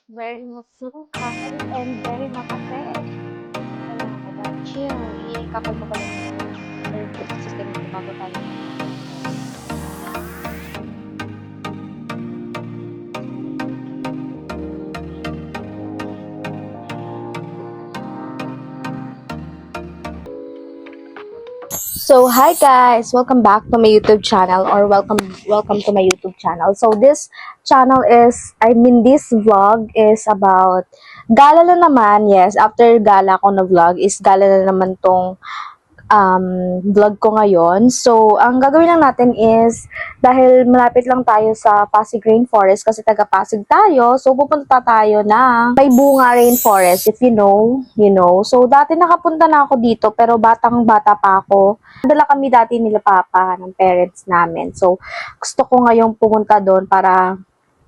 Very masukal and very makapal. Kaya ako chill. Ikakal mo pala yung nervous system ko bago tayo. So hi guys, welcome back to my YouTube channel, or welcome to my YouTube channel. So this channel is, this vlog is about gala na naman. Yes, after gala ko na vlog is gala na naman tong vlog ko ngayon. So, ang gagawin lang natin is, dahil malapit lang tayo sa Pasig Rainforest, kasi taga Pasig tayo, so pupunta tayo ng may bunga rainforest, if you know, you know. So, dati nakapunta na ako dito, pero batang-bata pa ako. Dala kami dati nila papa, ng parents namin. So, gusto ko ngayong pumunta doon para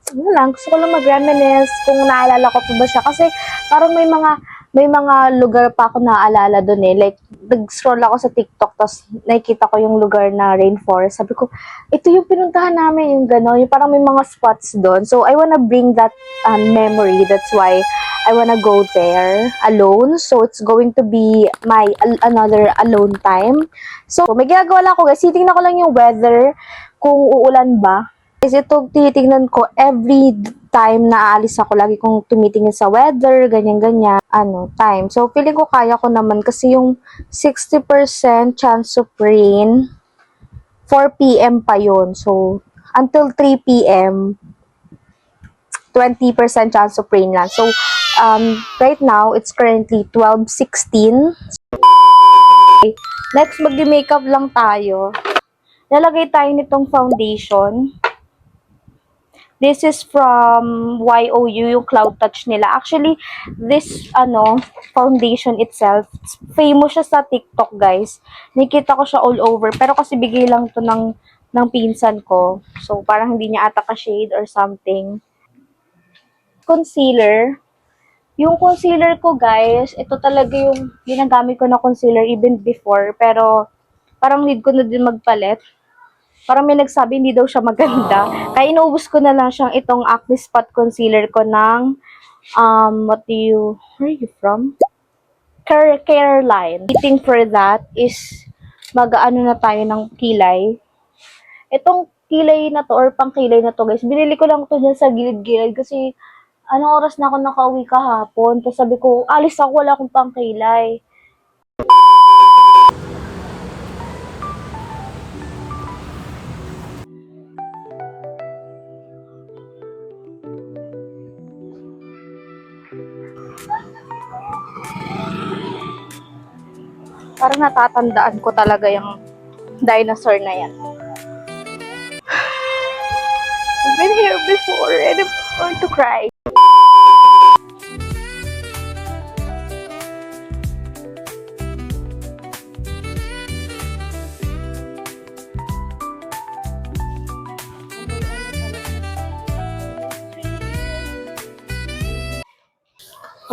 ano lang, gusto ko lang mag-reminisce kung naalala ko pa ba siya. Kasi parang may mga lugar pa ako naaalala doon eh. Like, nag-scroll ako sa TikTok, tapos nakikita ko yung lugar na rainforest. Sabi ko, ito yung pinuntahan namin, yung gano'n. Yung parang may mga spots doon. So, I wanna bring that memory. That's why I wanna go there alone. So, it's going to be my another alone time. So, may ginagawa lang ako guys. Titingnan ko lang yung weather, kung uulan ba. Kasi ito, tinitingnan ko every time na aalis ako. Lagi kong tumitingin sa weather, ganyan-ganyan, time. So, feeling ko kaya ko naman kasi yung 60% chance of rain, 4 p.m. pa yun. So, until 3 p.m., 20% chance of rain lang. So, right now, it's currently 12:16. Next, mag-makeup lang tayo. Lalagay tayo nitong foundation. This is from YOU, yung Cloud Touch nila. Actually, this foundation itself, famous siya sa TikTok, guys. Nakita ko siya all over. Pero kasi bigay lang to ng pinsan ko. So, parang hindi niya ata ka-shade or something. Concealer. Yung concealer ko, guys, ito talaga yung ginagamit ko na concealer even before. Pero, parang need ko na din magpalit. Parang may nagsabi hindi daw siya maganda. Kaya inaubos ko na lang siyang itong Acne Spot Concealer ko ng, where are you from? Careline. Waiting for that is, mag-ano na tayo ng kilay. Itong kilay na to, or pang kilay na to guys, binili ko lang to dyan sa gilid-gilid kasi, anong oras na ako nakauwi kahapon. Tapos sabi ko, alis ako, wala akong pang kilay. Parang natatandaan ko talaga yung dinosaur na yan. I've been here before and I'm going to cry.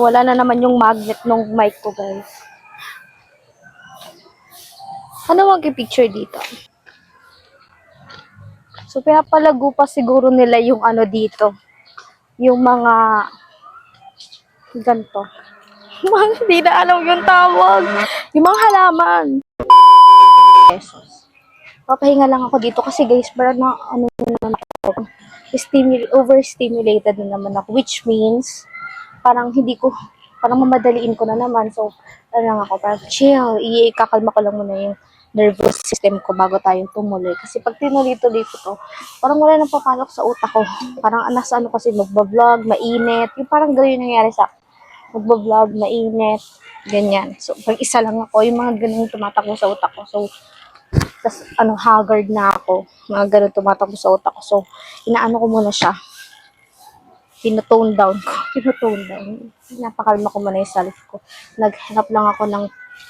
Wala na naman yung magnet ng mic ko, guys. Ano mag-picture dito? So, pinapalago pa siguro nila yung dito. Yung mga ganito. Hindi na alam yung tawag. Yung mga halaman. Pesos. Papahinga lang ako dito kasi guys, parang na naman ako. Overstimulated na naman ako. Which means, parang parang mamadaliin ko na naman. So, lang ako, parang chill. Ikakalma ko lang muna yung nervous system ko bago tayo tumuloy. Kasi pag tinuloy-tuloy ko to, parang wala nang papalok sa utak ko. Parang nasa kasi magbablog, mainit. Yung parang gano'n yung nangyari sa magbablog, mainit, ganyan. So, pag isa lang ako, yung mga ganun tumatakbo sa utak ko. So, tas haggard na ako. Mga ganun tumatakbo sa utak ko. So, inaano ko muna siya. Tinotone down ko. Napakalma ko muna yung self ko. Naghanap lang ako ng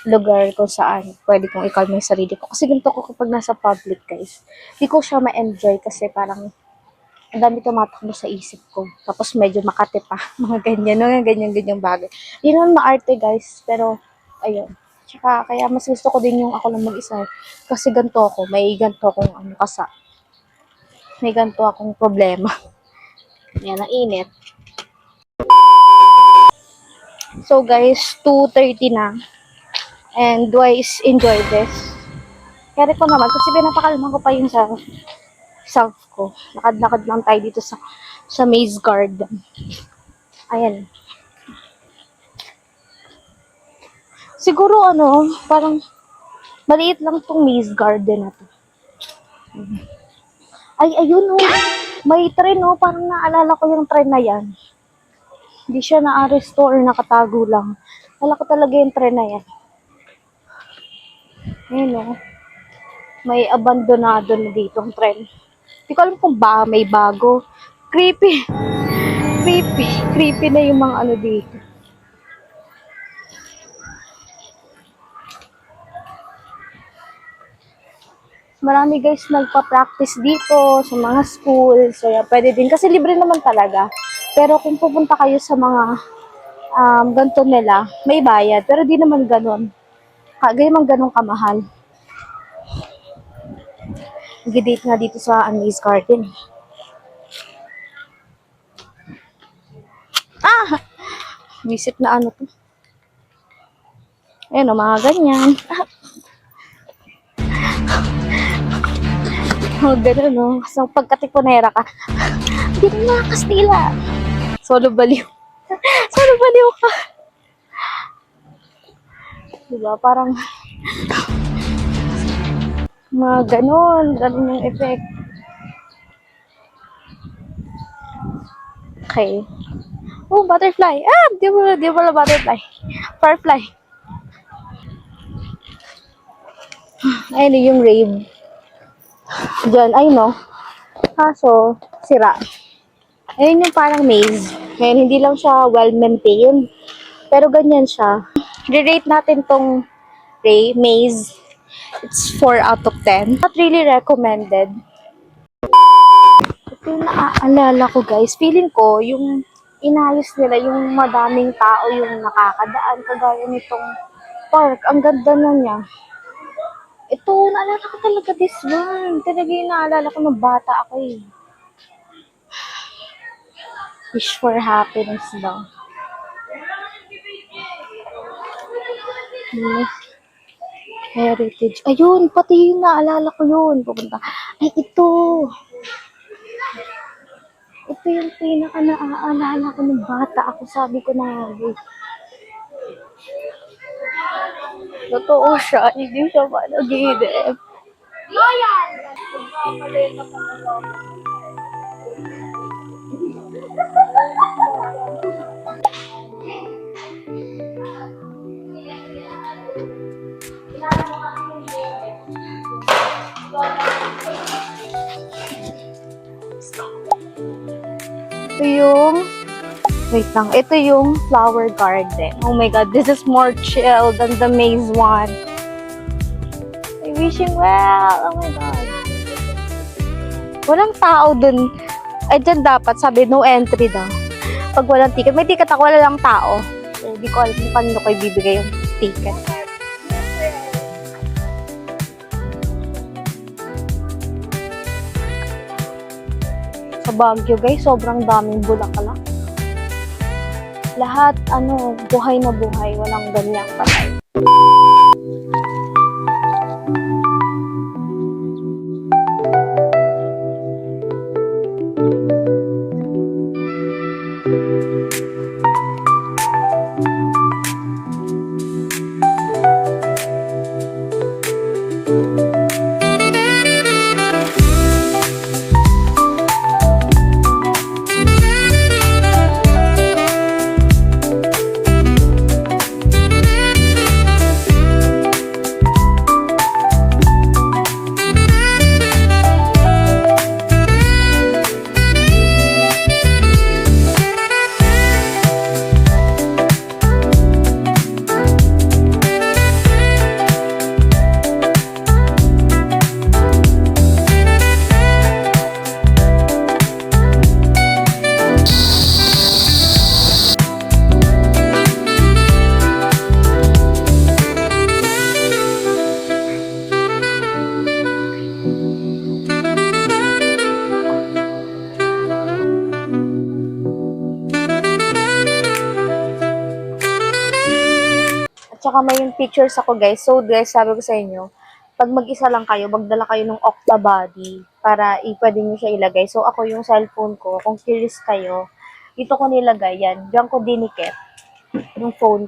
lugar kung saan pwede kong ikalma yung sarili ko. Kasi ganito ko kapag nasa public, guys. Hindi ko siya ma-enjoy kasi parang ang dami tumatakbo sa isip ko. Tapos medyo makati pa. Mga ganyan bagay. Hindi naman maarte, guys. Pero, ayun. Tsaka, kaya mas gusto ko din yung ako lang mag-isa. Kasi ganito ako. May ganito akong may ganito akong problema. Yan, ang init. So guys, 2:30 na. And do I enjoy this? Kaya ko naman, kasi pinapakalma ko pa yung self ko. Lakad-lakad lang tayo dito sa Maze Garden. Ayan. Siguro parang maliit lang tong Maze Garden na to. Ay, ayun may tren parang naalala ko yung tren na yan. Hindi siya na-aresto or nakatago lang. Wala ko talaga yung tren na yan. Ayun may abandonado na dito ang tren. Hindi ko alam kung may bago. Creepy. Creepy na yung mga dito. Marami guys nagpa-practice dito sa mga school. So, yeah, pwede din. Kasi libre naman talaga. Pero kung pupunta kayo sa mga ganito nila, may bayad. Pero di naman ganun. Ganyan ganun kamahal. Nag-date nga dito sa Maze Garden. Visit na to. Ayan mga ganyan. Ganun So, pagkatipunera ka, hindi na mga Kastila. Solo baliw. Solo baliw ka. Diba? Parang mga ganun yung effect. Okay. Oh, butterfly. Di wala butterfly. Firefly. Ayun yung rave. Diyan, kaso, sira. Ayun yung parang maze. Ngayon, hindi lang siya well-maintained. Pero ganyan siya. Re-rate natin tong maze. It's 4 out of 10. Not really recommended. Ito yung naaalala ko guys. Feeling ko, yung inayos nila, yung madaming tao yung nakakadaan. Kagaya nitong park. Ang ganda na niya. Ito, naalala ko talaga this one. Talaga yung naalala ko nung bata ako eh. Wish for happiness daw. Heritage. Ayun, pati yung naalala ko yun. Pupunta. Ay, ito. Ito yung pinaka naaalala ko nung bata ako. Sabi ko na, totoo siya. Hindi siya panaginip. Loyal! Ito yung flower garden. Oh my god, this is more chill than the maze one. I wish him well. Oh my god. Walang tao dun. Ay, dyan dapat sabi, no entry daw. Pag walang ticket. May ticket ako, wala lang tao. So, hindi ko alam kung paano ko ibibigay yung ticket. Sa Baguio, guys, sobrang daming bulaklak. Lahat, buhay na buhay. Walang ganyang patay. baka may yung pictures ako guys. So guys, sabi ko sa inyo, pag mag-isa lang kayo, magdala kayo ng Octabody para pwede nyo siya ilagay. So ako yung cellphone ko, kung curious kayo, dito ko nilagay yan. Diyan ko dinikit. Yung phone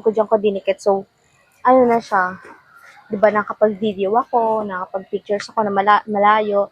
ko diyan ko dinikit. So, ano na siya, 'di ba nakapag-video ako, nakapag-pictures ako na malayo.